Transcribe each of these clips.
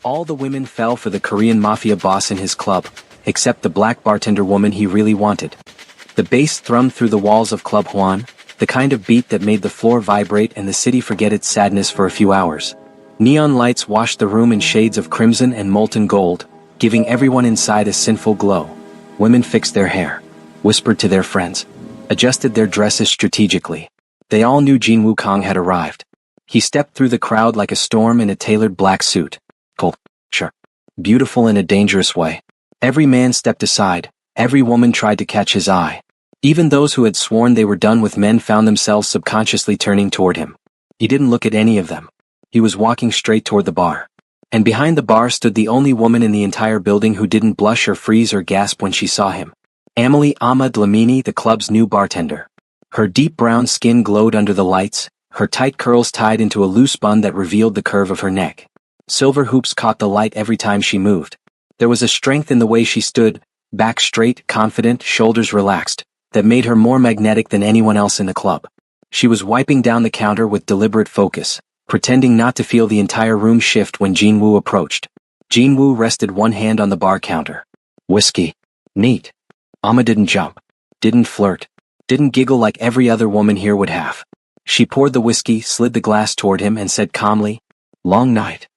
All the women fell for the Korean Mafia boss in his club, except the black bartender woman he really wanted. The bass thrummed through the walls of Club Juan, the kind of beat that made the floor vibrate and the city forget its sadness for a few hours. Neon lights washed the room in shades of crimson and molten gold, giving everyone inside a sinful glow. Women fixed their hair, whispered to their friends, adjusted their dresses strategically. They all knew Jin Woo Kang had arrived. He stepped through the crowd like a storm in a tailored black suit. Culture. Beautiful in a dangerous way. Every man stepped aside, every woman tried to catch his eye. Even those who had sworn they were done with men found themselves subconsciously turning toward him. He didn't look at any of them. He was walking straight toward the bar. And behind the bar stood the only woman in the entire building who didn't blush or freeze or gasp when she saw him. Amelie Ama Dlamini, the club's new bartender. Her deep brown skin glowed under the lights, her tight curls tied into a loose bun that revealed the curve of her neck. Silver hoops caught the light every time she moved. There was a strength in the way she stood, back straight, confident, shoulders relaxed, that made her more magnetic than anyone else in the club. She was wiping down the counter with deliberate focus, pretending not to feel the entire room shift when Jin Woo approached. Jin Woo rested one hand on the bar counter. Whiskey. Neat. Ama didn't jump, didn't flirt, didn't giggle like every other woman here would have. She poured the whiskey, slid the glass toward him and said calmly, "Long night."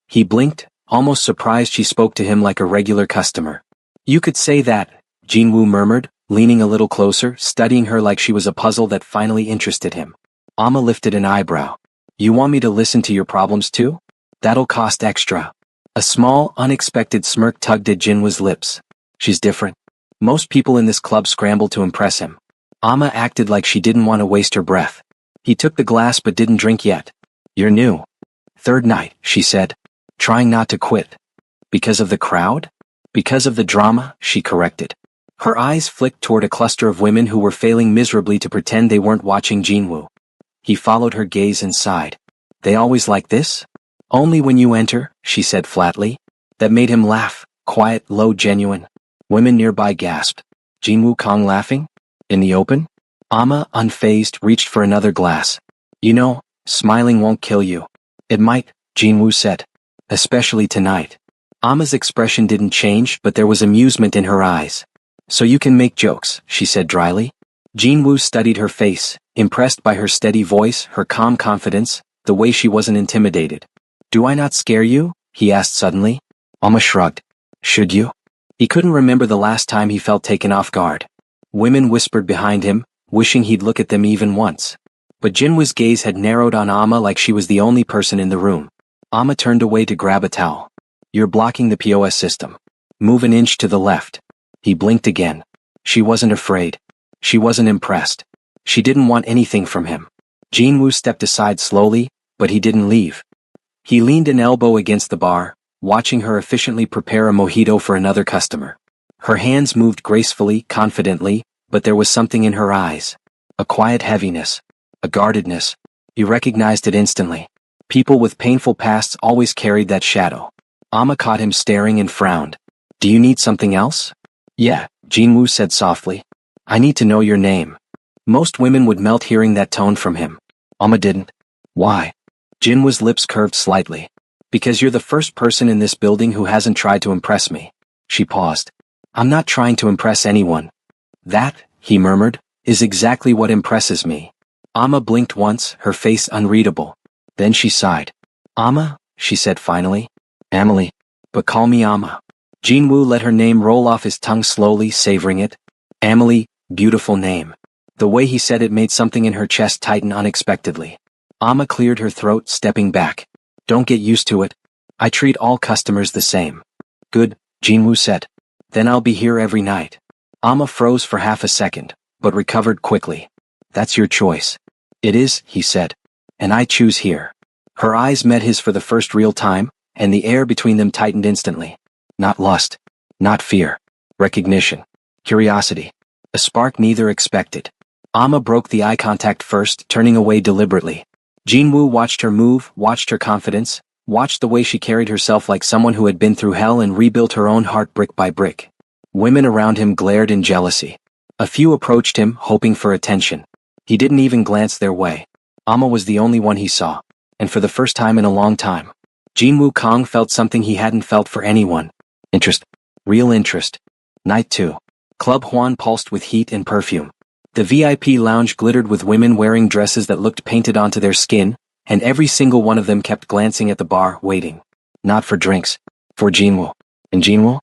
He blinked, almost surprised she spoke to him like a regular customer. "You could say that," Jin Woo murmured, leaning a little closer, studying her like she was a puzzle that finally interested him. Ama lifted an eyebrow. "You want me to listen to your problems too? That'll cost extra." A small, unexpected smirk tugged at Jin Woo's lips. "She's different." Most people in this club scrambled to impress him. Ama acted like she didn't want to waste her breath. He took the glass but didn't drink yet. "You're new." "Third night," she said, trying not to quit. "Because of the crowd?" "Because of the drama," she corrected. Her eyes flicked toward a cluster of women who were failing miserably to pretend they weren't watching Jin Woo. He followed her gaze and sighed. "They always like this?" "Only when you enter," she said flatly. That made him laugh, quiet, low, genuine. Women nearby gasped. Jin Woo Kang laughing? In the open? Ama, unfazed, reached for another glass. "You know, smiling won't kill you." "It might," Jin Woo said. "Especially tonight." Ama's expression didn't change, but there was amusement in her eyes. "So you can make jokes," she said dryly. Jin Woo studied her face, impressed by her steady voice, her calm confidence, the way she wasn't intimidated. "Do I not scare you?" he asked suddenly. Ama shrugged. "Should you?" He couldn't remember the last time he felt taken off guard. Women whispered behind him, wishing he'd look at them even once. But Jin Woo's gaze had narrowed on Ama like she was the only person in the room. Ama turned away to grab a towel. "You're blocking the POS system. Move an inch to the left." He blinked again. She wasn't afraid. She wasn't impressed. She didn't want anything from him. Jin Woo stepped aside slowly, but he didn't leave. He leaned an elbow against the bar, watching her efficiently prepare a mojito for another customer. Her hands moved gracefully, confidently, but there was something in her eyes. A quiet heaviness. A guardedness. He recognized it instantly. People with painful pasts always carried that shadow. Ama caught him staring and frowned. "Do you need something else?" "Yeah," Jin Woo said softly. "I need to know your name." Most women would melt hearing that tone from him. Ama didn't. "Why?" Jin Woo's lips curved slightly. "Because you're the first person in this building who hasn't tried to impress me." She paused. "I'm not trying to impress anyone." "That," he murmured, "is exactly what impresses me." Ama blinked once, her face unreadable. Then she sighed. "Ama," she said finally. "Amelie. But call me Ama." Jin Woo let her name roll off his tongue slowly, savoring it. Amelie, beautiful name. The way he said it made something in her chest tighten unexpectedly. Ama cleared her throat, stepping back. "Don't get used to it. I treat all customers the same." "Good," Jin Woo said. "Then I'll be here every night." Ama froze for half a second, but recovered quickly. "That's your choice." "It is," he said. "And I choose here." Her eyes met his for the first real time, and the air between them tightened instantly. Not lust. Not fear. Recognition. Curiosity. A spark neither expected. Ama broke the eye contact first, turning away deliberately. Jin Woo watched her move, watched her confidence, watched the way she carried herself like someone who had been through hell and rebuilt her own heart brick by brick. Women around him glared in jealousy. A few approached him, hoping for attention. He didn't even glance their way. Ama was the only one he saw, and for the first time in a long time. Jin Wukong felt something he hadn't felt for anyone. Interest. Real interest. Night 2. Club Huan pulsed with heat and perfume. The VIP lounge glittered with women wearing dresses that looked painted onto their skin, and every single one of them kept glancing at the bar, waiting. Not for drinks. For Jinwoo. And Jinwoo?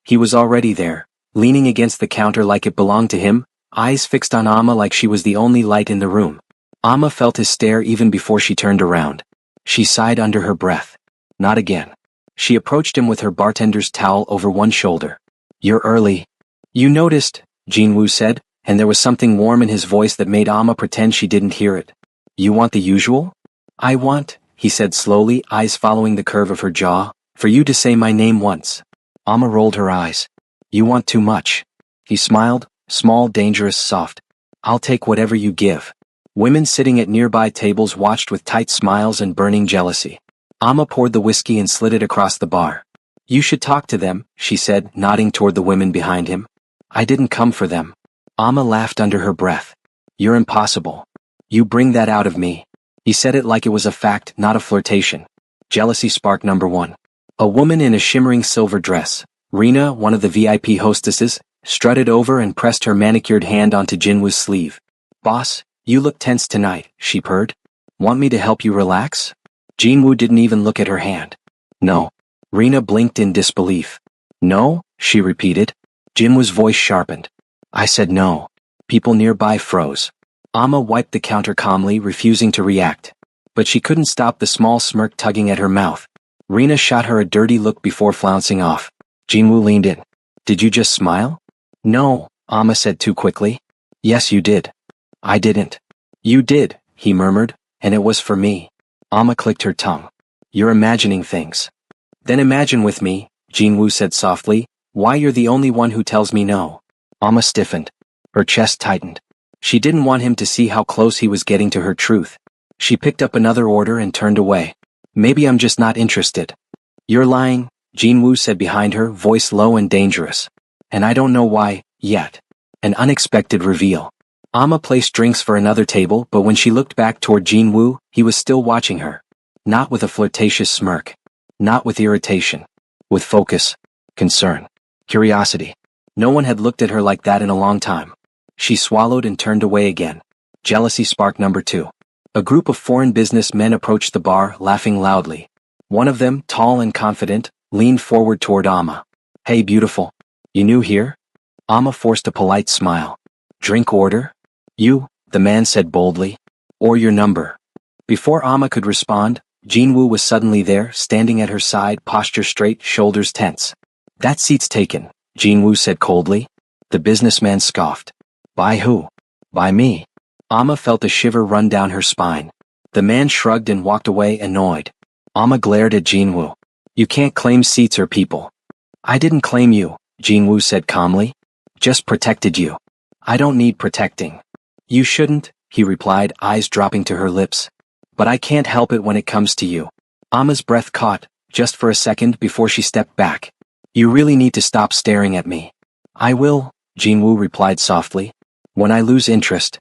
He was already there, leaning against the counter like it belonged to him, eyes fixed on Amma like she was the only light in the room. Amma felt his stare even before she turned around. She sighed under her breath. Not again. She approached him with her bartender's towel over one shoulder. You're early. You noticed, Jinwoo said, and there was something warm in his voice that made Amma pretend she didn't hear it. You want the usual? I want, he said slowly, eyes following the curve of her jaw, for you to say my name once. Amma rolled her eyes. You want too much. He smiled, small, dangerous, soft. I'll take whatever you give. Women sitting at nearby tables watched with tight smiles and burning jealousy. Amma poured the whiskey and slid it across the bar. You should talk to them, she said, nodding toward the women behind him. I didn't come for them. Amma laughed under her breath. You're impossible. You bring that out of me. He said it like it was a fact, not a flirtation. Jealousy spark number 1. A woman in a shimmering silver dress, Rena, one of the VIP hostesses, strutted over and pressed her manicured hand onto Jinwoo's sleeve. Boss, you look tense tonight, she purred. Want me to help you relax? Jinwoo didn't even look at her hand. No. Rena blinked in disbelief. No, she repeated. Jinwoo's voice sharpened. I said no. People nearby froze. Amma wiped the counter calmly, refusing to react. But she couldn't stop the small smirk tugging at her mouth. Rena shot her a dirty look before flouncing off. Jinwoo leaned in. Did you just smile? No, Amma said too quickly. Yes, you did. I didn't. You did, he murmured, and it was for me. Amma clicked her tongue. You're imagining things. Then imagine with me, Jinwoo said softly, why you're the only one who tells me no. Amma stiffened. Her chest tightened. She didn't want him to see how close he was getting to her truth. She picked up another order and turned away. Maybe I'm just not interested. You're lying, Jinwoo said behind her, voice low and dangerous. And I don't know why, yet. An unexpected reveal. Amma placed drinks for another table, but when she looked back toward Jinwoo, he was still watching her. Not with a flirtatious smirk. Not with irritation. With focus. Concern. Curiosity. No one had looked at her like that in a long time. She swallowed and turned away again. Jealousy spark number 2. A group of foreign businessmen approached the bar, laughing loudly. One of them, tall and confident, leaned forward toward Amma. Hey beautiful. You new here? Amma forced a polite smile. Drink order? You, the man said boldly. Or your number. Before Amma could respond, Jinwoo was suddenly there, standing at her side, posture straight, shoulders tense. That seat's taken, Jinwoo said coldly. The businessman scoffed. By who? By me. Amma felt a shiver run down her spine. The man shrugged and walked away, annoyed. Amma glared at Jinwoo. You can't claim seats or people. I didn't claim you, Jinwoo said calmly. Just protected you. I don't need protecting. You shouldn't, he replied, eyes dropping to her lips. But I can't help it when it comes to you. Amma's breath caught, just for a second before she stepped back. You really need to stop staring at me. I will, Jinwoo replied softly. When I lose interest.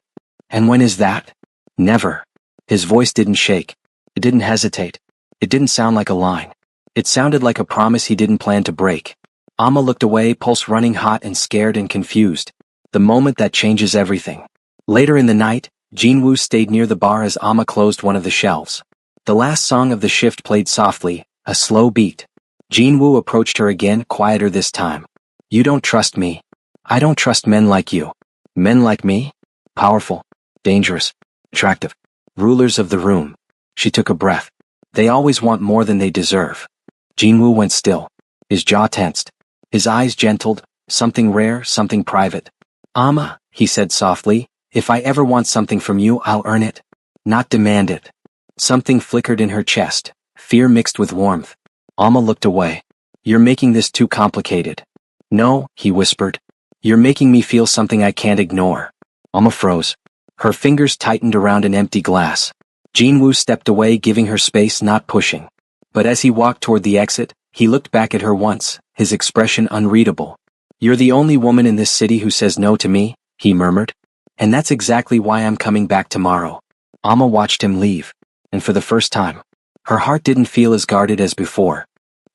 And when is that? Never. His voice didn't shake. It didn't hesitate. It didn't sound like a line. It sounded like a promise he didn't plan to break. Amma looked away, pulse running hot and scared and confused. The moment that changes everything. Later in the night, Jinwoo stayed near the bar as Amma closed one of the shelves. The last song of the shift played softly, a slow beat. Jinwoo approached her again, quieter this time. You don't trust me. I don't trust men like you. Men like me? Powerful. Dangerous. Attractive. Rulers of the room. She took a breath. They always want more than they deserve. Jinwoo went still. His jaw tensed. His eyes gentled, something rare, something private. Amma, he said softly, if I ever want something from you, I'll earn it. Not demand it. Something flickered in her chest, fear mixed with warmth. Amma looked away. You're making this too complicated. No, he whispered. You're making me feel something I can't ignore. Amma froze. Her fingers tightened around an empty glass. Jinwoo stepped away, giving her space, not pushing. But as he walked toward the exit, he looked back at her once, his expression unreadable. You're the only woman in this city who says no to me, he murmured. And that's exactly why I'm coming back tomorrow. Amma watched him leave. And for the first time, Her heart didn't feel as guarded as before.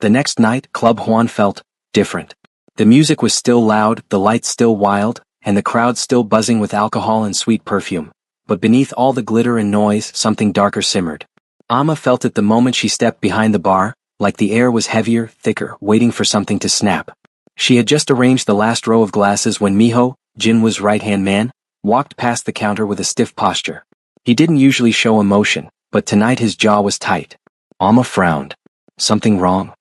The next night, Club Juan felt different. The music was still loud, the lights still wild, and the crowd still buzzing with alcohol and sweet perfume. But beneath all the glitter and noise, something darker simmered. Amma felt it the moment she stepped behind the bar, like the air was heavier, thicker, waiting for something to snap. She had just arranged the last row of glasses when Miho, Jinwoo's right-hand man, walked past the counter with a stiff posture. He didn't usually show emotion, but tonight his jaw was tight. Amma frowned. Something wrong?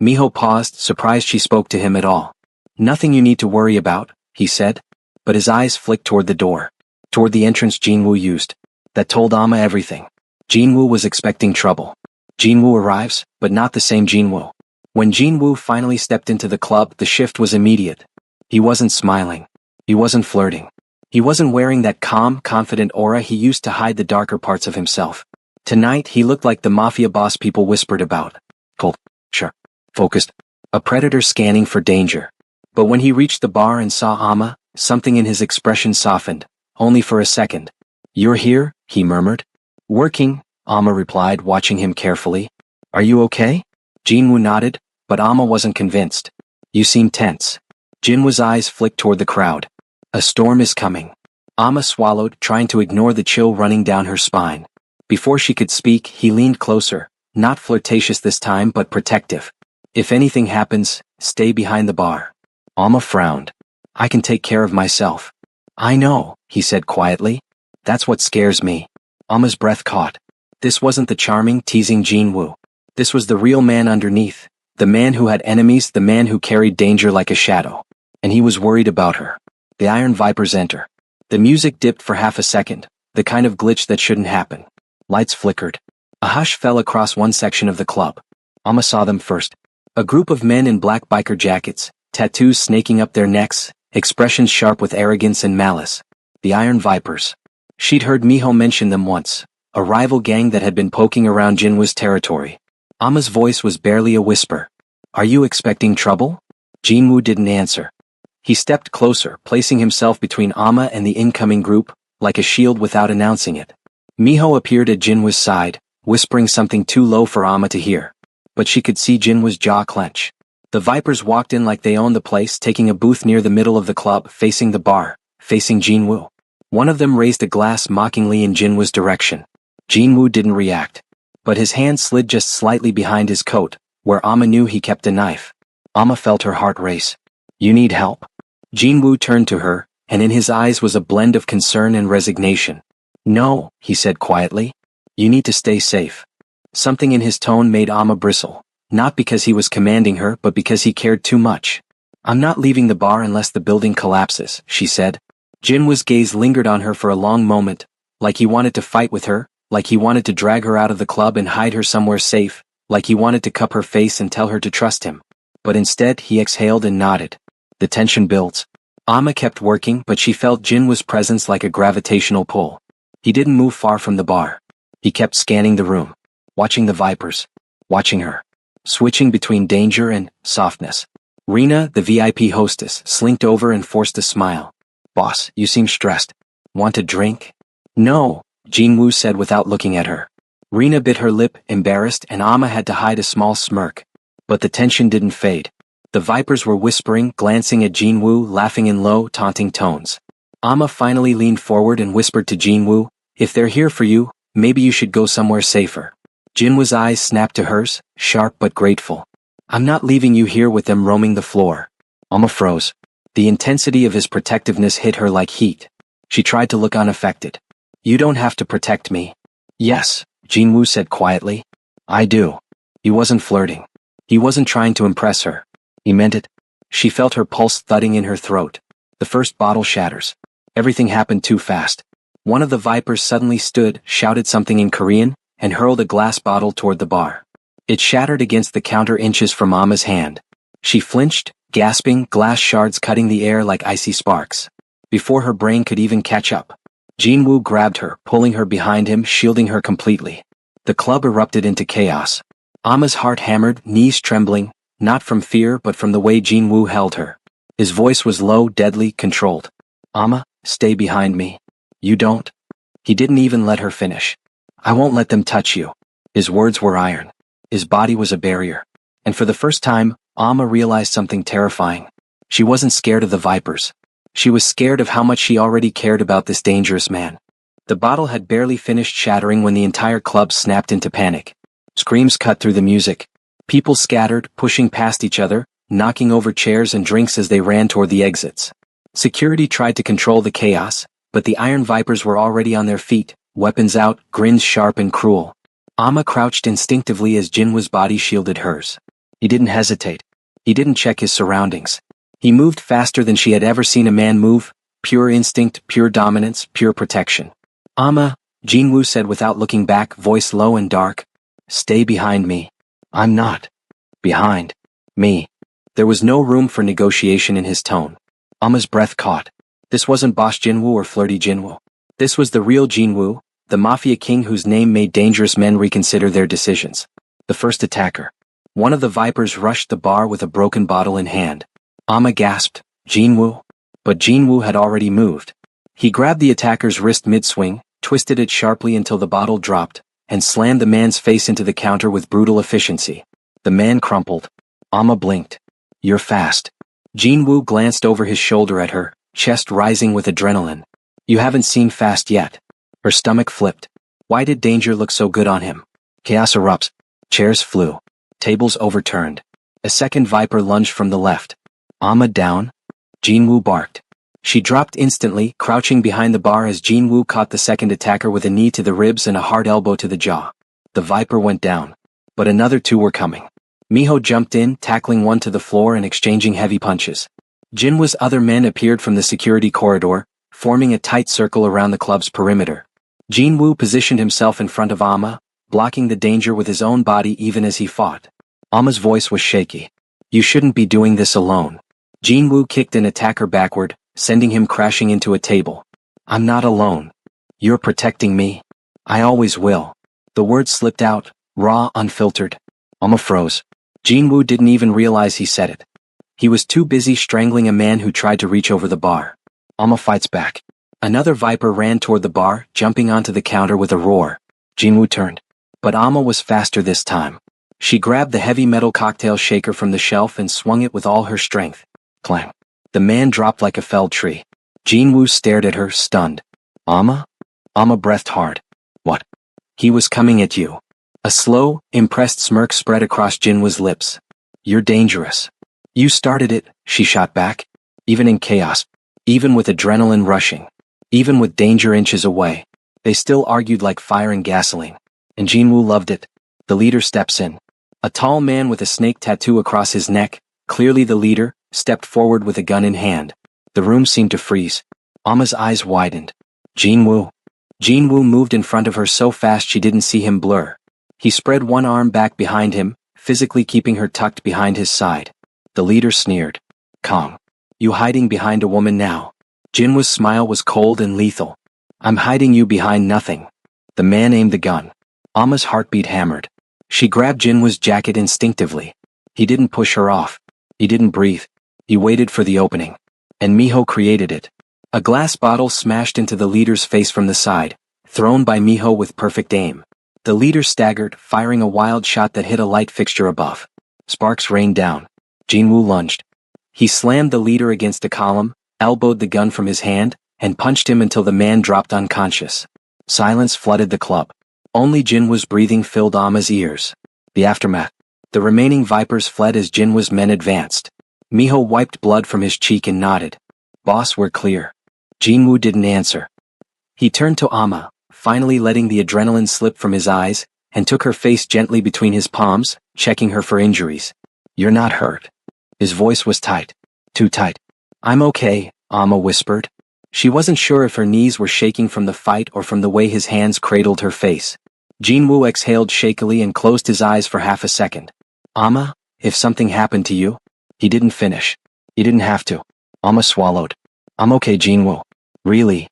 Miho paused, surprised she spoke to him at all. Nothing you need to worry about, he said. But his eyes flicked toward the door. Toward the entrance Jinwoo used. That told Amma everything. Jinwoo was expecting trouble. Jinwoo arrives, but not the same Jinwoo. When Jinwoo finally stepped into the club, the shift was immediate. He wasn't smiling. He wasn't flirting. He wasn't wearing that calm, confident aura he used to hide the darker parts of himself. Tonight he looked like the mafia boss people whispered about. Cold, sharp, focused. A predator scanning for danger. But when he reached the bar and saw Amma, something in his expression softened, only for a second. You're here, he murmured. Working, Amma replied, watching him carefully. Are you okay? Jinwoo nodded, but Amma wasn't convinced. You seem tense. Jinwoo's eyes flicked toward the crowd. A storm is coming. Amma swallowed, trying to ignore the chill running down her spine. Before she could speak, he leaned closer, not flirtatious this time but protective. If anything happens, stay behind the bar. Amma frowned. I can take care of myself. I know, he said quietly. That's what scares me. Amma's breath caught. This wasn't the charming, teasing Jinwoo. This was the real man underneath, the man who had enemies, the man who carried danger like a shadow. And he was worried about her. The Iron Vipers enter. The music dipped for half a second, the kind of glitch that shouldn't happen. Lights flickered. A hush fell across one section of the club. Amma saw them first. A group of men in black biker jackets, tattoos snaking up their necks, expressions sharp with arrogance and malice. The Iron Vipers. She'd heard Miho mention them once, a rival gang that had been poking around Jinwoo's territory. Amma's voice was barely a whisper. Are you expecting trouble? Jinwoo didn't answer. He stepped closer, placing himself between Amma and the incoming group, like a shield without announcing it. Miho appeared at Jinwoo's side, whispering something too low for Amma to hear. But she could see Jinwoo's jaw clench. The Vipers walked in like they owned the place, taking a booth near the middle of the club, facing the bar, facing Jinwoo. One of them raised a glass mockingly in Jinwoo's direction. Jinwoo didn't react. But his hand slid just slightly behind his coat, where Amma knew he kept a knife. Amma felt her heart race. You need help? Jinwoo turned to her, and in his eyes was a blend of concern and resignation. No, he said quietly. You need to stay safe. Something in his tone made Amma bristle, not because he was commanding her but because he cared too much. I'm not leaving the bar unless the building collapses, she said. Jinwoo's gaze lingered on her for a long moment, like he wanted to fight with her, like he wanted to drag her out of the club and hide her somewhere safe, like he wanted to cup her face and tell her to trust him. But instead he exhaled and nodded. The tension built. Amma kept working, but she felt Jinwoo's presence like a gravitational pull. He didn't move far from the bar. He kept scanning the room, watching the Vipers, watching her, switching between danger and softness. Rena, the VIP hostess, slinked over and forced a smile. Boss, you seem stressed. Want a drink? No, Jinwoo said without looking at her. Rena bit her lip, embarrassed, and Amma had to hide a small smirk. But the tension didn't fade. The Vipers were whispering, glancing at Jinwoo, laughing in low, taunting tones. Amma finally leaned forward and whispered to Jinwoo, if they're here for you, maybe you should go somewhere safer. Jinwoo's eyes snapped to hers, sharp but grateful. I'm not leaving you here with them roaming the floor. Amma froze. The intensity of his protectiveness hit her like heat. She tried to look unaffected. You don't have to protect me. Yes, Jinwoo said quietly. I do. He wasn't flirting. He wasn't trying to impress her. He meant it. She felt her pulse thudding in her throat. The first bottle shatters. Everything happened too fast. One of the Vipers suddenly stood, shouted something in Korean, and hurled a glass bottle toward the bar. It shattered against the counter inches from Amma's hand. She flinched, gasping, glass shards cutting the air like icy sparks. Before her brain could even catch up, Jinwoo grabbed her, pulling her behind him, shielding her completely. The club erupted into chaos. Amma's heart hammered, knees trembling, not from fear but from the way Jinwoo held her. His voice was low, deadly, controlled. Amma, stay behind me. You don't. He didn't even let her finish. I won't let them touch you. His words were iron. His body was a barrier. And for the first time, Amma realized something terrifying. She wasn't scared of the vipers. She was scared of how much she already cared about this dangerous man. The bottle had barely finished shattering when the entire club snapped into panic. Screams cut through the music. People scattered, pushing past each other, knocking over chairs and drinks as they ran toward the exits. Security tried to control the chaos, but the iron vipers were already on their feet, weapons out, grins sharp and cruel. Amma crouched instinctively as Jinwoo's body shielded hers. He didn't hesitate. He didn't check his surroundings. He moved faster than she had ever seen a man move, pure instinct, pure dominance, pure protection. Amma, Jinwoo said without looking back, voice low and dark. Stay behind me. I'm not. Behind. Me. There was no room for negotiation in his tone. Amma's breath caught. This wasn't Boss Jinwoo or Flirty Jinwoo. This was the real Jinwoo, the Mafia king whose name made dangerous men reconsider their decisions. The first attacker. One of the vipers rushed the bar with a broken bottle in hand. Amma gasped, Jinwoo? But Jinwoo had already moved. He grabbed the attacker's wrist mid-swing, twisted it sharply until the bottle dropped, and slammed the man's face into the counter with brutal efficiency. The man crumpled. Amma blinked. You're fast. Jinwoo glanced over his shoulder at her, chest rising with adrenaline. You haven't seen fast yet. Her stomach flipped. Why did danger look so good on him? Chaos erupts. Chairs flew. Tables overturned. A second viper lunged from the left. Amma down? Jinwoo barked. She dropped instantly, crouching behind the bar as Jinwoo caught the second attacker with a knee to the ribs and a hard elbow to the jaw. The viper went down. But another two were coming. Miho jumped in, tackling one to the floor and exchanging heavy punches. Jinwoo's other men appeared from the security corridor, forming a tight circle around the club's perimeter. Jinwoo positioned himself in front of Amma, blocking the danger with his own body even as he fought. Amma's voice was shaky. You shouldn't be doing this alone. Jinwoo kicked an attacker backward, sending him crashing into a table. I'm not alone. You're protecting me. I always will. The words slipped out, raw, unfiltered. Amma froze. Jinwoo didn't even realize he said it. He was too busy strangling a man who tried to reach over the bar. Amma fights back. Another viper ran toward the bar, jumping onto the counter with a roar. Jinwoo turned. But Amma was faster this time. She grabbed the heavy metal cocktail shaker from the shelf and swung it with all her strength. Clang. The man dropped like a felled tree. Jinwoo stared at her, stunned. Amma? Amma breathed hard. What? He was coming at you. A slow, impressed smirk spread across Jinwoo's lips. You're dangerous. You started it, she shot back. Even in chaos. Even with adrenaline rushing. Even with danger inches away. They still argued like fire and gasoline. And Jinwoo loved it. The leader steps in. A tall man with a snake tattoo across his neck, clearly the leader, stepped forward with a gun in hand. The room seemed to freeze. Amma's eyes widened. Jinwoo. Jinwoo moved in front of her so fast she didn't see him blur. He spread one arm back behind him, physically keeping her tucked behind his side. The leader sneered. Kong. You hiding behind a woman now? Jinwoo's smile was cold and lethal. I'm hiding you behind nothing. The man aimed the gun. Amma's heartbeat hammered. She grabbed Jinwoo's jacket instinctively. He didn't push her off. He didn't breathe. He waited for the opening. And Miho created it. A glass bottle smashed into the leader's face from the side, thrown by Miho with perfect aim. The leader staggered, firing a wild shot that hit a light fixture above. Sparks rained down. Jinwoo lunged. He slammed the leader against a column, elbowed the gun from his hand, and punched him until the man dropped unconscious. Silence flooded the club. Only Jinwoo's breathing filled Amma's ears. The aftermath. The remaining vipers fled as Jinwoo's men advanced. Miho wiped blood from his cheek and nodded. Boss, we're clear. Jinwoo didn't answer. He turned to Amma, finally letting the adrenaline slip from his eyes, and took her face gently between his palms, checking her for injuries. You're not hurt. His voice was tight. Too tight. I'm okay, Amma whispered. She wasn't sure if her knees were shaking from the fight or from the way his hands cradled her face. Jinwoo exhaled shakily and closed his eyes for half a second. Amma, if something happened to you? He didn't finish. He didn't have to. Amma swallowed. I'm okay, Jinwoo. Really?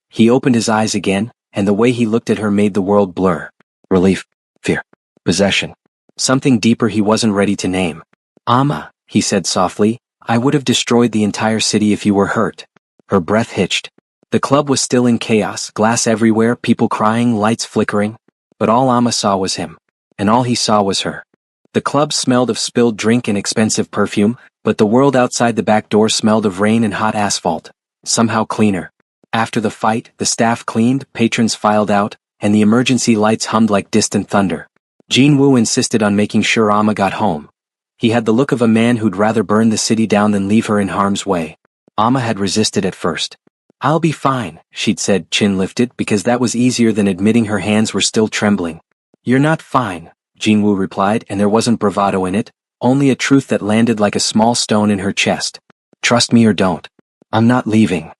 He opened his eyes again, and the way he looked at her made the world blur. Relief, fear, possession. Something deeper he wasn't ready to name. Amma, he said softly, I would have destroyed the entire city if you were hurt. Her breath hitched. The club was still in chaos, glass everywhere, people crying, lights flickering. But all Amma saw was him. and all he saw was her. The club smelled of spilled drink and expensive perfume, but the world outside the back door smelled of rain and hot asphalt, somehow cleaner. After the fight, the staff cleaned, patrons filed out, and the emergency lights hummed like distant thunder. Jinwoo insisted on making sure Amma got home. He had the look of a man who'd rather burn the city down than leave her in harm's way. Amma had resisted at first. "I'll be fine," she'd said, chin lifted, because that was easier than admitting her hands were still trembling. "You're not fine," Jinwoo replied, and there wasn't bravado in it, only a truth that landed like a small stone in her chest. "Trust me or don't. I'm not leaving."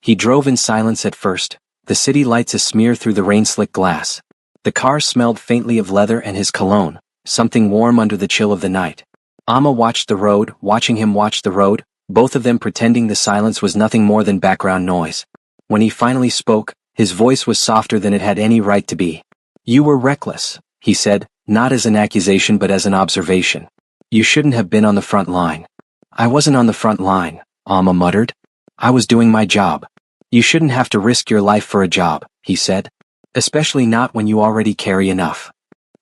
He drove in silence at first, the city lights asmear through the rain-slick glass. The car smelled faintly of leather and his cologne, something warm under the chill of the night. Amma watched the road, watching him watch the road, both of them pretending the silence was nothing more than background noise. When he finally spoke, his voice was softer than it had any right to be. "You were reckless," he said, not as an accusation but as an observation. "You shouldn't have been on the front line." "I wasn't on the front line," Amma muttered. "I was doing my job." "You shouldn't have to risk your life for a job," he said. "Especially not when you already carry enough."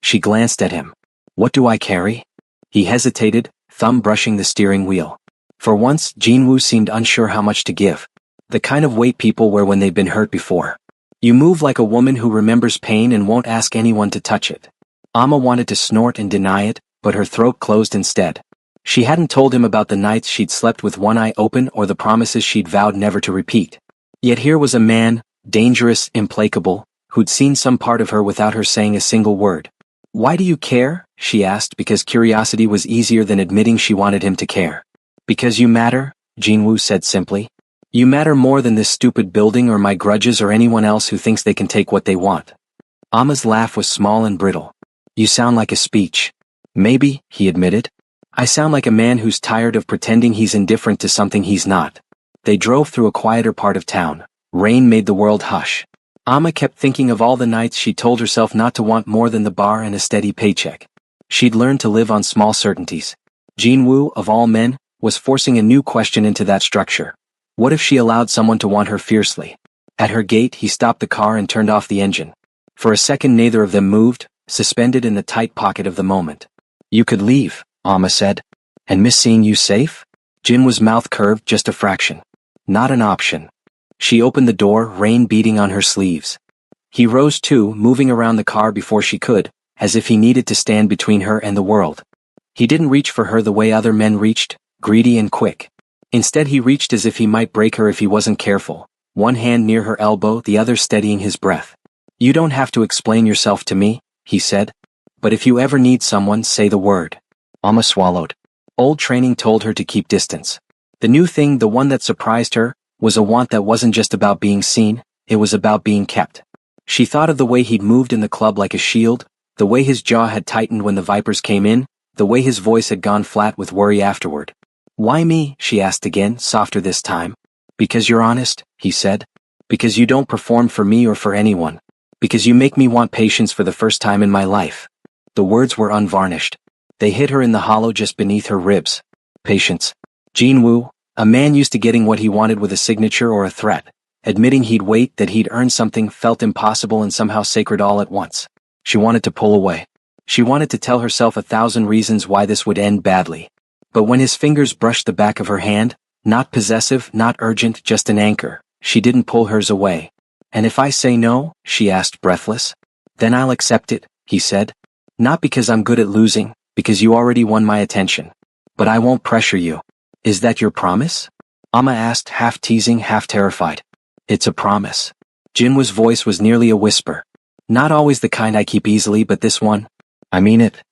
She glanced at him. "What do I carry?" He hesitated, thumb brushing the steering wheel. For once, Jinwoo seemed unsure how much to give. The kind of weight people wear when they've been hurt before. "You move like a woman who remembers pain and won't ask anyone to touch it." Amma wanted to snort and deny it, but her throat closed instead. She hadn't told him about the nights she'd slept with one eye open or the promises she'd vowed never to repeat. Yet here was a man, dangerous, implacable, who'd seen some part of her without her saying a single word. "Why do you care?" she asked, because curiosity was easier than admitting she wanted him to care. "Because you matter," Jinwoo said simply. "You matter more than this stupid building or my grudges or anyone else who thinks they can take what they want." Amma's laugh was small and brittle. "You sound like a speech." "Maybe," he admitted. "I sound like a man who's tired of pretending he's indifferent to something he's not." They drove through a quieter part of town. Rain made the world hush. Amma kept thinking of all the nights she told herself not to want more than the bar and a steady paycheck. She'd learned to live on small certainties. Jinwoo, of all men, was forcing a new question into that structure. What if she allowed someone to want her fiercely? At her gate, he stopped the car and turned off the engine. For a second neither of them moved, suspended in the tight pocket of the moment. "You could leave," Amma said. "And miss seeing you safe?" Jinwoo's mouth curved just a fraction. "Not an option." She opened the door, rain beating on her sleeves. He rose too, moving around the car before she could, as if he needed to stand between her and the world. He didn't reach for her the way other men reached, greedy and quick. Instead he reached as if he might break her if he wasn't careful, one hand near her elbow, the other steadying his breath. "You don't have to explain yourself to me," he said. "But if you ever need someone, say the word." Amma swallowed. Old training told her to keep distance. The new thing, the one that surprised her, was a want that wasn't just about being seen, it was about being kept. She thought of the way he'd moved in the club like a shield, the way his jaw had tightened when the Vipers came in, the way his voice had gone flat with worry afterward. "Why me?" she asked again, softer this time. "Because you're honest," he said. "Because you don't perform for me or for anyone. Because you make me want patience for the first time in my life." The words were unvarnished. They hit her in the hollow just beneath her ribs. Patience. Jinwoo, a man used to getting what he wanted with a signature or a threat, admitting he'd wait, that he'd earn something, felt impossible and somehow sacred all at once. She wanted to pull away. She wanted to tell herself 1,000 reasons why this would end badly. But when his fingers brushed the back of her hand, not possessive, not urgent, just an anchor, she didn't pull hers away. "And if I say no?" she asked, breathless. "Then I'll accept it," he said. "Not because I'm good at losing, because you already won my attention. But I won't pressure you." "Is that your promise?" Amma asked, half teasing, half terrified. "It's a promise." Jinwoo's voice was nearly a whisper. "Not always the kind I keep easily, but this one, I mean it."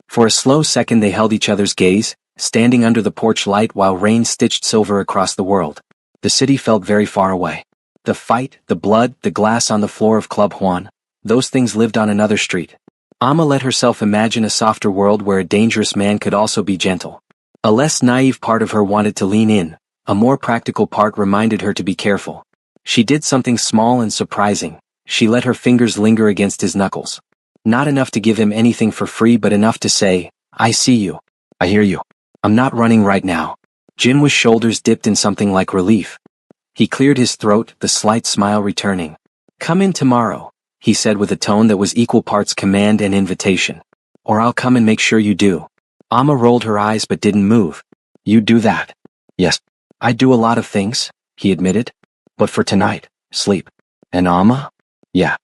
For a slow second they held each other's gaze, standing under the porch light while rain stitched silver across the world. The city felt very far away. The fight, the blood, the glass on the floor of Club Juan, those things lived on another street. Amma let herself imagine a softer world where a dangerous man could also be gentle. A less naive part of her wanted to lean in, a more practical part reminded her to be careful. She did something small and surprising. She let her fingers linger against his knuckles. Not enough to give him anything for free, but enough to say, "I see you. I hear you. I'm not running right now." Jinwoo's shoulders dipped in something like relief. He cleared his throat, the slight smile returning. "Come in tomorrow," he said with a tone that was equal parts command and invitation. Or I'll come and make sure you do. Amma rolled her eyes but didn't move. You do that? Yes. I do a lot of things, he admitted. But for tonight, sleep. And Amma? Yeah.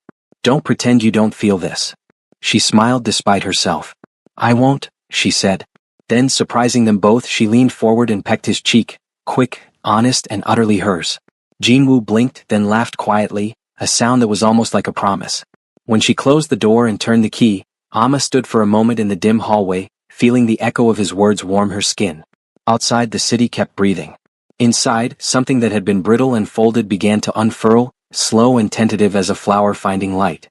Don't pretend you don't feel this. She smiled despite herself. I won't, she said. Then, surprising them both, she leaned forward and pecked his cheek, quick, honest, and utterly hers. Jinwoo blinked, then laughed quietly, a sound that was almost like a promise. When she closed the door and turned the key, Amma stood for a moment in the dim hallway, feeling the echo of his words warm her skin. Outside, the city kept breathing. Inside, something that had been brittle and folded began to unfurl, slow and tentative as a flower finding light.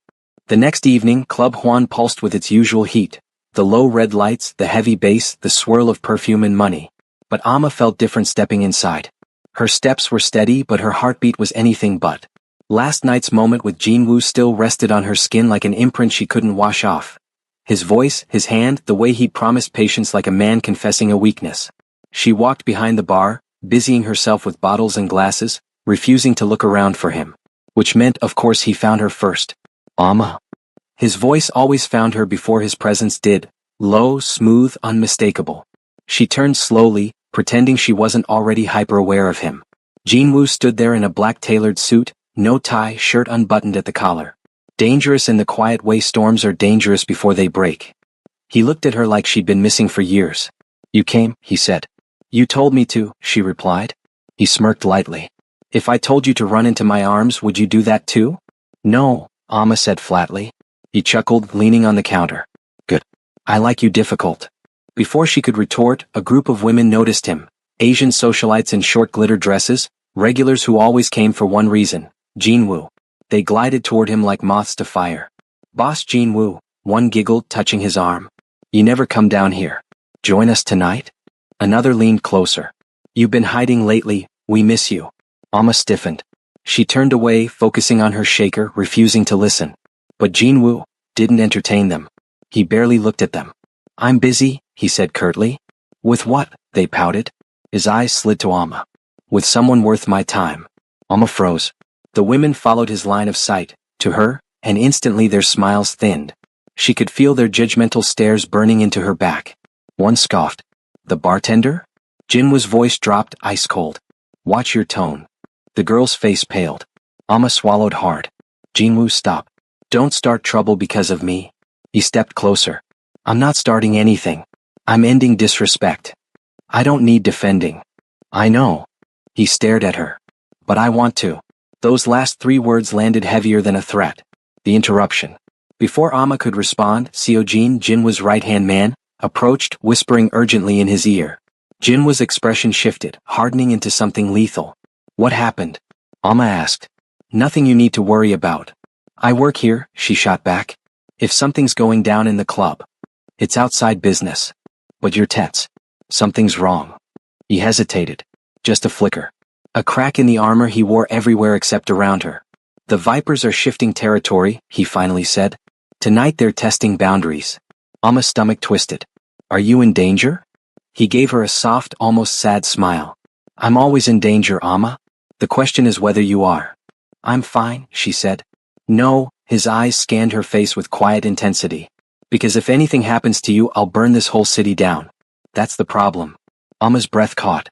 The next evening, Club Huan pulsed with its usual heat. The low red lights, the heavy bass, the swirl of perfume and money. But Amma felt different stepping inside. Her steps were steady, but her heartbeat was anything but. Last night's moment with Jinwoo still rested on her skin like an imprint she couldn't wash off. His voice, his hand, the way he promised patience like a man confessing a weakness. She walked behind the bar, busying herself with bottles and glasses, refusing to look around for him. Which meant, of course, he found her first. Amma. His voice always found her before his presence did, low, smooth, unmistakable. She turned slowly, pretending she wasn't already hyper-aware of him. Jinwoo stood there in a black tailored suit, no tie, shirt unbuttoned at the collar. Dangerous in the quiet way storms are dangerous before they break. He looked at her like she'd been missing for years. You came, he said. You told me to, she replied. He smirked lightly. If I told you to run into my arms, would you do that too? No, Amma said flatly. He chuckled, leaning on the counter. Good. I like you difficult. Before she could retort, a group of women noticed him. Asian socialites in short glitter dresses, regulars who always came for one reason, Jinwoo. They glided toward him like moths to fire. Boss Jinwoo, one giggled, touching his arm. You never come down here. Join us tonight? Another leaned closer. You've been hiding lately, we miss you. Amma stiffened. She turned away, focusing on her shaker, refusing to listen. But Jinwoo didn't entertain them. He barely looked at them. I'm busy, he said curtly. With what? They pouted. His eyes slid to Amma. With someone worth my time. Amma froze. The women followed his line of sight, to her, and instantly their smiles thinned. She could feel their judgmental stares burning into her back. One scoffed. The bartender? Jinwoo's voice dropped, ice cold. Watch your tone. The girl's face paled. Amma swallowed hard. Jinwoo, stop. Don't start trouble because of me. He stepped closer. I'm not starting anything. I'm ending disrespect. I don't need defending. I know. He stared at her. But I want to. Those last 3 words landed heavier than a threat. The interruption. Before Amma could respond, Seojin, Jinwoo's right-hand man, approached, whispering urgently in his ear. Jinwoo's expression shifted, hardening into something lethal. What happened? Amma asked. Nothing you need to worry about. I work here, she shot back. If something's going down in the club, it's outside business. But you're tense. Something's wrong. He hesitated. Just a flicker. A crack in the armor he wore everywhere except around her. The Vipers are shifting territory, he finally said. Tonight they're testing boundaries. Amma's stomach twisted. Are you in danger? He gave her a soft, almost sad smile. I'm always in danger, Amma. The question is whether you are. I'm fine, she said. No, his eyes scanned her face with quiet intensity. Because if anything happens to you, I'll burn this whole city down. That's the problem. Amma's breath caught.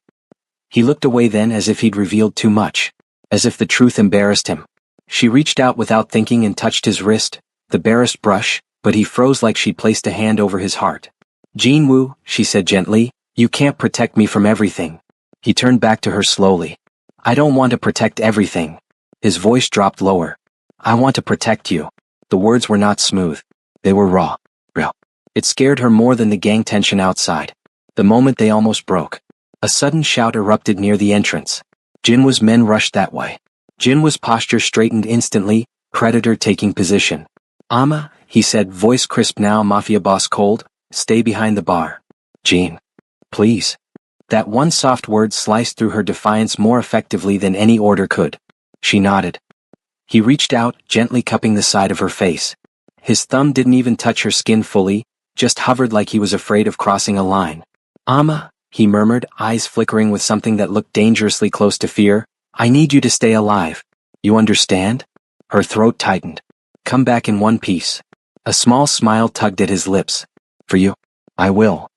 He looked away then as if he'd revealed too much. As if the truth embarrassed him. She reached out without thinking and touched his wrist, the barest brush, but he froze like she'd placed a hand over his heart. Jinwoo, she said gently, you can't protect me from everything. He turned back to her slowly. I don't want to protect everything. His voice dropped lower. I want to protect you. The words were not smooth. They were raw. Real. It scared her more than the gang tension outside. The moment they almost broke. A sudden shout erupted near the entrance. Jinwoo's men rushed that way. Jinwoo's posture straightened instantly, predator taking position. Amma, he said, voice crisp now, Mafia boss cold, stay behind the bar. Jin. Please. That one soft word sliced through her defiance more effectively than any order could. She nodded. He reached out, gently cupping the side of her face. His thumb didn't even touch her skin fully, just hovered like he was afraid of crossing a line. Amma, he murmured, eyes flickering with something that looked dangerously close to fear, I need you to stay alive. You understand? Her throat tightened. Come back in one piece. A small smile tugged at his lips. For you. I will.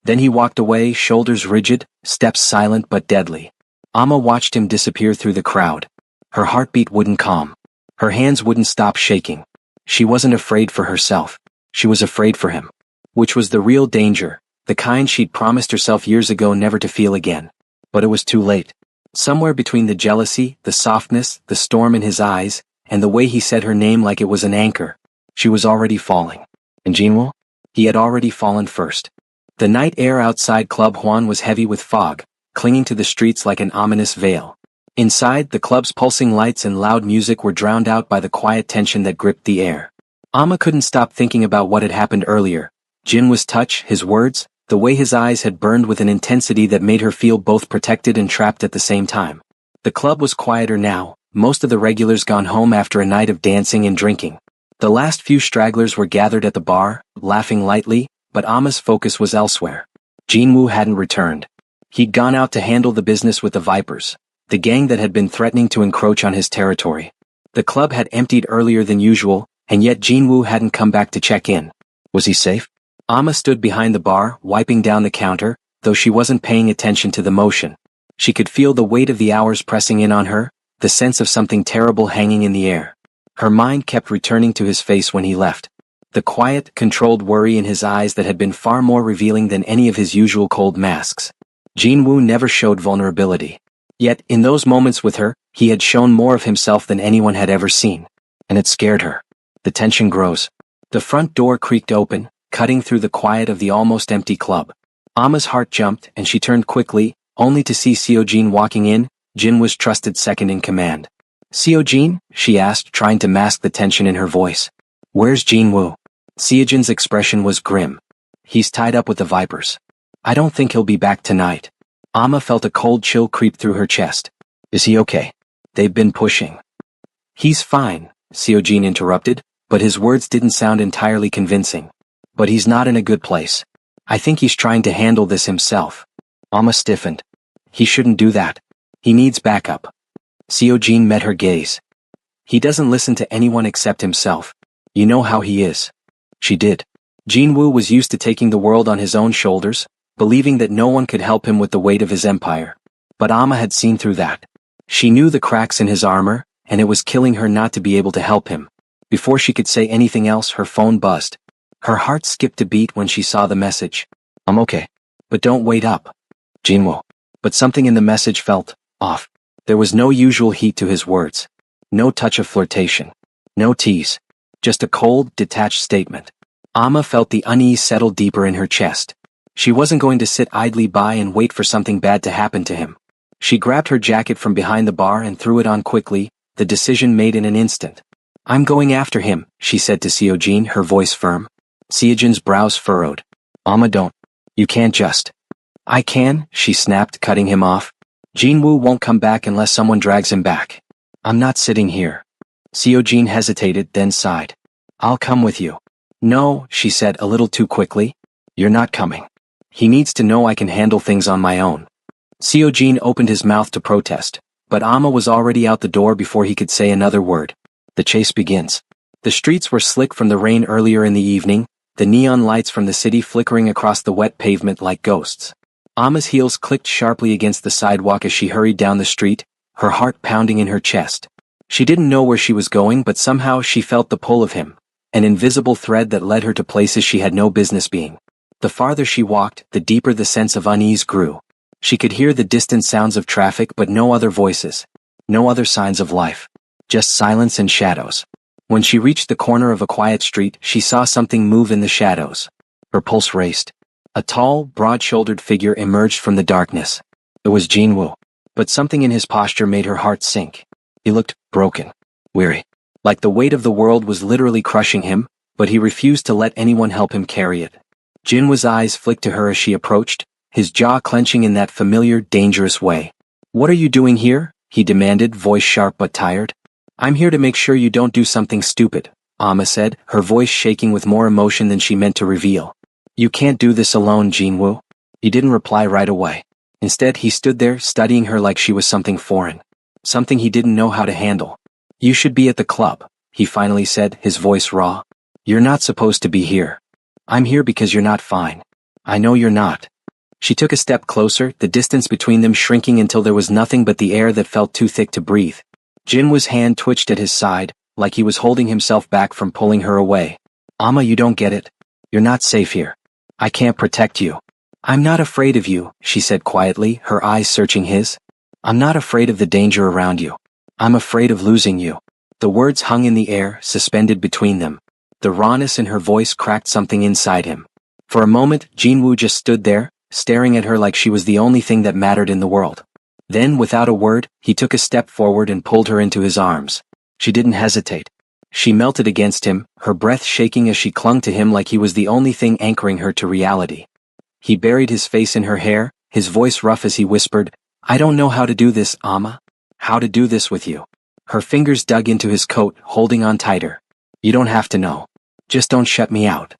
Then he walked away, shoulders rigid, steps silent but deadly. Amma watched him disappear through the crowd. Her heartbeat wouldn't calm. Her hands wouldn't stop shaking. She wasn't afraid for herself. She was afraid for him. Which was the real danger, the kind she'd promised herself years ago never to feel again. But it was too late. Somewhere between the jealousy, the softness, the storm in his eyes, and the way he said her name like it was an anchor, she was already falling. And Jinwoo? He had already fallen first. The night air outside Club Huan was heavy with fog, clinging to the streets like an ominous veil. Inside, the club's pulsing lights and loud music were drowned out by the quiet tension that gripped the air. Amma couldn't stop thinking about what had happened earlier. Jinwoo's touch, his words, the way his eyes had burned with an intensity that made her feel both protected and trapped at the same time. The club was quieter now, most of the regulars gone home after a night of dancing and drinking. The last few stragglers were gathered at the bar, laughing lightly, but Amma's focus was elsewhere. Jinwoo hadn't returned. He'd gone out to handle the business with the Vipers, the gang that had been threatening to encroach on his territory. The club had emptied earlier than usual, and yet Jinwoo hadn't come back to check in. Was he safe? Amma stood behind the bar, wiping down the counter, though she wasn't paying attention to the motion. She could feel the weight of the hours pressing in on her, the sense of something terrible hanging in the air. Her mind kept returning to his face when he left. The quiet, controlled worry in his eyes that had been far more revealing than any of his usual cold masks. Jinwoo never showed vulnerability. Yet, in those moments with her, he had shown more of himself than anyone had ever seen. And it scared her. The tension grows. The front door creaked open, cutting through the quiet of the almost empty club. Amma's heart jumped, and she turned quickly, only to see Seojin walking in, Jinwoo's trusted second in command. Seojin? She asked, trying to mask the tension in her voice. Where's Jinwoo? Seojin's expression was grim. He's tied up with the Vipers. I don't think he'll be back tonight. Amma felt a cold chill creep through her chest. Is he okay? They've been pushing. He's fine, Seojin interrupted, but his words didn't sound entirely convincing. But he's not in a good place. I think he's trying to handle this himself. Amma stiffened. He shouldn't do that. He needs backup. Seojin met her gaze. He doesn't listen to anyone except himself. You know how he is. She did. Jinwoo was used to taking the world on his own shoulders, believing that no one could help him with the weight of his empire. But Amma had seen through that. She knew the cracks in his armor, and it was killing her not to be able to help him. Before she could say anything else, her phone buzzed. Her heart skipped a beat when she saw the message. I'm okay. But don't wait up. Jinwoo. But something in the message felt off. There was no usual heat to his words. No touch of flirtation. No tease. Just a cold, detached statement. Amma felt the unease settle deeper in her chest. She wasn't going to sit idly by and wait for something bad to happen to him. She grabbed her jacket from behind the bar and threw it on quickly, the decision made in an instant. I'm going after him, she said to Seojin, her voice firm. Seojin's brows furrowed. Amma, don't. You can't just. I can, she snapped, cutting him off. Jinwoo won't come back unless someone drags him back. I'm not sitting here. Seojin hesitated, then sighed. I'll come with you. No, she said a little too quickly. You're not coming. He needs to know I can handle things on my own. Seojin opened his mouth to protest, but Amma was already out the door before he could say another word. The chase begins. The streets were slick from the rain earlier in the evening, the neon lights from the city flickering across the wet pavement like ghosts. Amma's heels clicked sharply against the sidewalk as she hurried down the street, her heart pounding in her chest. She didn't know where she was going, but somehow she felt the pull of him, an invisible thread that led her to places she had no business being. The farther she walked, the deeper the sense of unease grew. She could hear the distant sounds of traffic but no other voices, no other signs of life, just silence and shadows. When she reached the corner of a quiet street, she saw something move in the shadows. Her pulse raced. A tall, broad-shouldered figure emerged from the darkness. It was Jinwoo, but something in his posture made her heart sink. He looked broken, weary, like the weight of the world was literally crushing him, but he refused to let anyone help him carry it. Jinwoo's eyes flicked to her as she approached, his jaw clenching in that familiar, dangerous way. What are you doing here? He demanded, voice sharp but tired. I'm here to make sure you don't do something stupid, Amma said, her voice shaking with more emotion than she meant to reveal. You can't do this alone, Jinwoo. He didn't reply right away. Instead, he stood there, studying her like she was something foreign. Something he didn't know how to handle. You should be at the club, he finally said, his voice raw. You're not supposed to be here. I'm here because you're not fine. I know you're not. She took a step closer, the distance between them shrinking until there was nothing but the air that felt too thick to breathe. Jinwoo's hand twitched at his side, like he was holding himself back from pulling her away. Amma, you don't get it. You're not safe here. I can't protect you. I'm not afraid of you, she said quietly, her eyes searching his. I'm not afraid of the danger around you. I'm afraid of losing you. The words hung in the air, suspended between them. The rawness in her voice cracked something inside him. For a moment, Jinwoo just stood there, staring at her like she was the only thing that mattered in the world. Then, without a word, he took a step forward and pulled her into his arms. She didn't hesitate. She melted against him, her breath shaking as she clung to him like he was the only thing anchoring her to reality. He buried his face in her hair, his voice rough as he whispered, I don't know how to do this, Amma. How to do this with you. Her fingers dug into his coat, holding on tighter. You don't have to know. Just don't shut me out.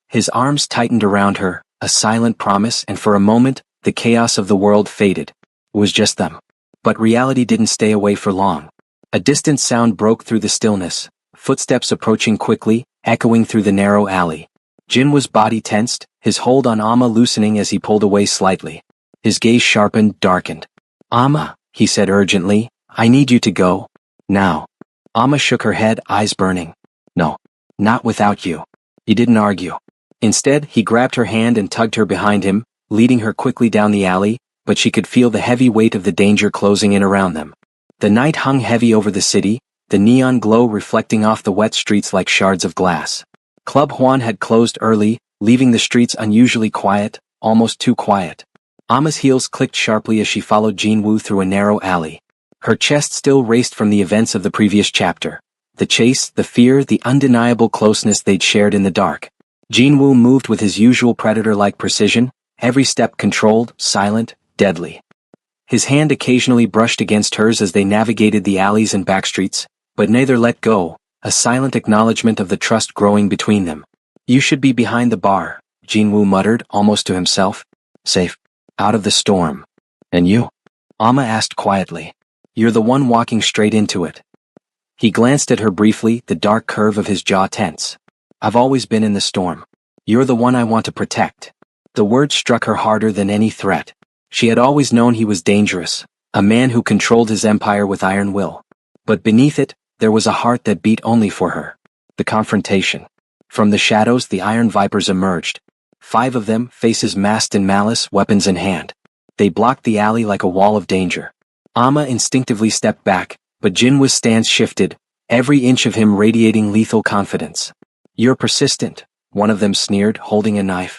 His arms tightened around her, a silent promise, and for a moment, the chaos of the world faded. It was just them. But reality didn't stay away for long. A distant sound broke through the stillness, footsteps approaching quickly, echoing through the narrow alley. Jinwoo's body tensed, his hold on Amma loosening as he pulled away slightly. His gaze sharpened, darkened. Amma, he said urgently, I need you to go. Now. Amma shook her head, eyes burning. No. Not without you. He didn't argue. Instead, he grabbed her hand and tugged her behind him, leading her quickly down the alley, but she could feel the heavy weight of the danger closing in around them. The night hung heavy over the city, the neon glow reflecting off the wet streets like shards of glass. Club Juan had closed early, leaving the streets unusually quiet, almost too quiet. Amma's heels clicked sharply as she followed Jinwoo through a narrow alley. Her chest still raced from the events of the previous chapter. The chase, the fear, the undeniable closeness they'd shared in the dark. Jinwoo moved with his usual predator-like precision, every step controlled, silent, deadly. His hand occasionally brushed against hers as they navigated the alleys and backstreets, but neither let go, a silent acknowledgement of the trust growing between them. You should be behind the bar, Jinwoo muttered, almost to himself. Safe. Out of the storm. And you? Amma asked quietly. You're the one walking straight into it. He glanced at her briefly, the dark curve of his jaw tense. I've always been in the storm. You're the one I want to protect. The word struck her harder than any threat. She had always known he was dangerous, a man who controlled his empire with iron will. But beneath it, there was a heart that beat only for her. The confrontation. From the shadows, the Iron Vipers emerged. 5 of them, faces masked in malice, weapons in hand. They blocked the alley like a wall of danger. Amma instinctively stepped back, but Jinwoo's stance shifted, every inch of him radiating lethal confidence. You're persistent, one of them sneered, holding a knife.